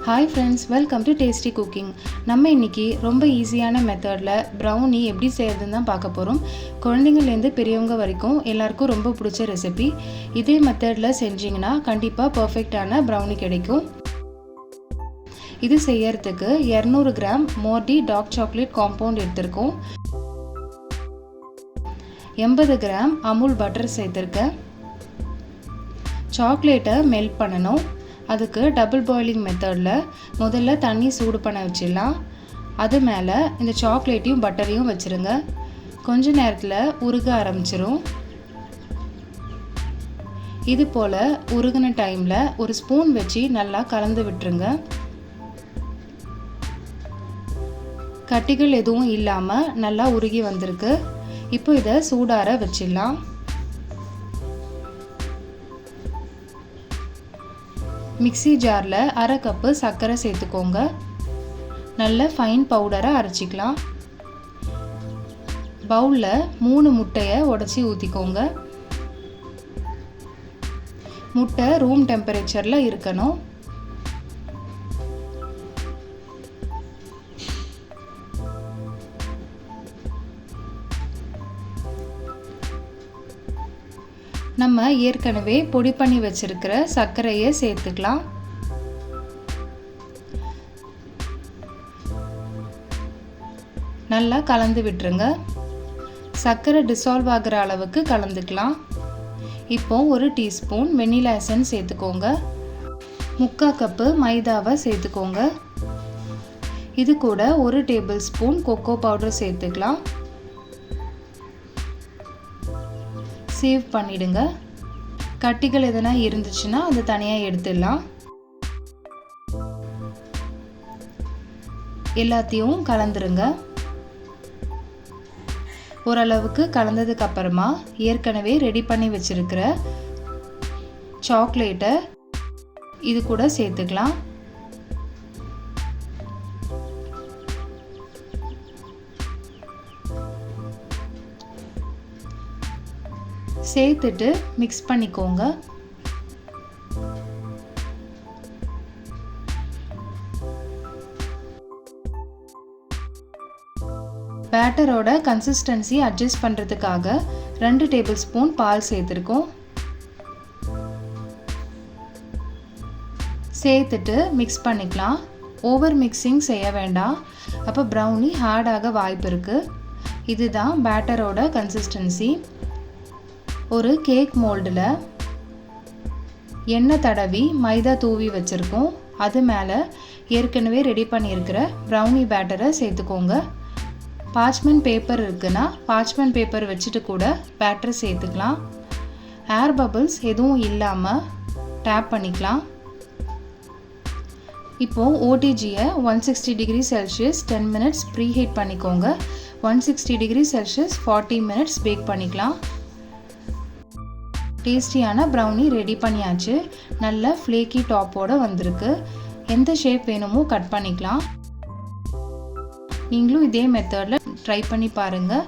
Hi friends, welcome to tasty cooking. நம்ம இன்றைக்கி ரொம்ப ஈஸியான மெத்தடில் ப்ரௌனி எப்படி செய்கிறதுன்னு தான் பார்க்க போகிறோம். குழந்தைங்கள்லேருந்து பெரியவங்க வரைக்கும் எல்லாருக்கும் ரொம்ப பிடிச்ச ரெசிபி. இதே மெத்தடில் செஞ்சிங்கன்னா கண்டிப்பாக பர்ஃபெக்டான ப்ரௌனி கிடைக்கும். இது செய்யறதுக்கு 200 கிராம் மோர்டி டார்க் சாக்லேட் காம்பவுண்ட் எடுத்திருக்கோம். 80 கிராம் அமுல் பட்டர் சேர்த்துருக்கேன். சாக்லேட்டை மெல்ட் பண்ணணும். அதுக்கு டபுள் பாயிலிங் மெத்தடில் முதல்ல தண்ணி சூடு பண்ண வச்சிடலாம். அது மேலே இந்த சாக்லேட்டையும் பட்டரையும் வச்சுருங்க. கொஞ்ச நேரத்தில் உருக ஆரம்பிச்சிரும். இது போல் உருகின டைமில் ஒரு ஸ்பூன் வச்சு நல்லா கலந்து விட்டுருங்க. கட்டிகள் எதுவும் இல்லாமல் நல்லா உருகி வந்திருக்கு. இப்போ இதை சூடார வச்சிடலாம். மிக்ஸி ஜாரில் அரை கப்பு சர்க்கரை சேர்த்துக்கோங்க. நல்ல ஃபைன் பவுடரை அரைச்சிக்கலாம். பவுலில் 3 முட்டையை உடச்சி ஊற்றிக்கோங்க. முட்டை ரூம் டெம்பரேச்சரில் இருக்கணும். நம்ம ஏற்கனவே பொடி பண்ணி வச்சிருக்கிற சர்க்கரையை சேர்த்துக்கலாம். நல்லா கலந்து விட்டுருங்க. சர்க்கரை டிசால்வ் ஆகிற அளவுக்கு கலந்துக்கலாம். இப்போ 1 டீஸ்பூன் வெனிலா எசன்ஸ் சேர்த்துக்கோங்க. 3/4 கப்பு மைதாவை சேர்த்துக்கோங்க. இது கூட 1 டேபிள் ஸ்பூன் கொக்கோ பவுடர் சேர்த்துக்கலாம். சேவ் பண்ணிடுங்க. கட்டிகள் எதனா இருந்துச்சுன்னா அது தனியாக எடுத்துடலாம். எல்லாத்தையும் கலந்துருங்க. ஓரளவுக்கு கலந்ததுக்கு அப்புறமா ஏற்கனவே ரெடி பண்ணி வச்சிருக்கிற சாக்லேட்டை இது கூட சேர்த்துக்கலாம். சேர்த்துட்டு மிக்ஸ் பண்ணிக்கோங்க. பேட்டரோட கன்சிஸ்டன்சி அட்ஜஸ்ட் பண்ணுறதுக்காக 2 டேபிள் ஸ்பூன் பால் சேர்த்துருக்கோம். சேர்த்துட்டு மிக்ஸ் பண்ணிக்கலாம். ஓவர் மிக்சிங் செய்ய வேண்டாம், அப்போ ப்ரௌனி ஹார்டாக வாய்ப்பு இருக்குது. இதுதான் பேட்டரோட கன்சிஸ்டன்சி. ஒரு கேக் மோல்டில் எண்ணெய் தடவி மைதா தூவி வச்சுருக்கோம். அது மேலே ஏற்கனவே ரெடி பண்ணியிருக்கிற ப்ரௌனி பேட்டரை சேர்த்துக்கோங்க. பார்ச்மெண்ட் பேப்பர் இருக்குன்னா பார்ச்மெண்ட் பேப்பர் வச்சுட்டு கூட பேட்டரை சேர்த்துக்கலாம். ஏர் பபிள்ஸ் எதுவும் இல்லாமல் டேப் பண்ணிக்கலாம். இப்போது ஓடிஜியை 160 degree Celsius 10 minutes preheat பண்ணிக்கோங்க. 160 டிகிரி செல்சியஸ் 40 மினிட்ஸ் பேக் பண்ணிக்கலாம். டேஸ்டியான ப்ரௌனி ரெடி பண்ணியாச்சு. நல்ல ஃப்ளேக்கி டாப்போடு வந்திருக்கு. எந்த ஷேப் வேணுமோ கட் பண்ணிக்கலாம். நீங்களும் இதே மெத்தடில் ட்ரை பண்ணி பாருங்கள்.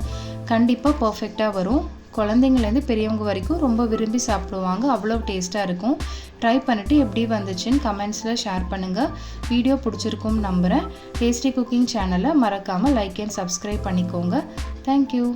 கண்டிப்பாக பர்ஃபெக்டாக வரும். குழந்தைங்கள்லேருந்து பெரியவங்க வரைக்கும் ரொம்ப விரும்பி சாப்பிடுவாங்க. அவ்வளோ டேஸ்ட்டாக இருக்கும். ட்ரை பண்ணிவிட்டு எப்படி வந்துச்சுன்னு கமெண்ட்ஸில் ஷேர் பண்ணுங்கள். வீடியோ பிடிச்சிருக்கும்னு நம்புகிறேன். டேஸ்டி குக்கிங் சேனலை மறக்காமல் லைக் அண்ட் சப்ஸ்கிரைப் பண்ணிக்கோங்க. தேங்க்யூ.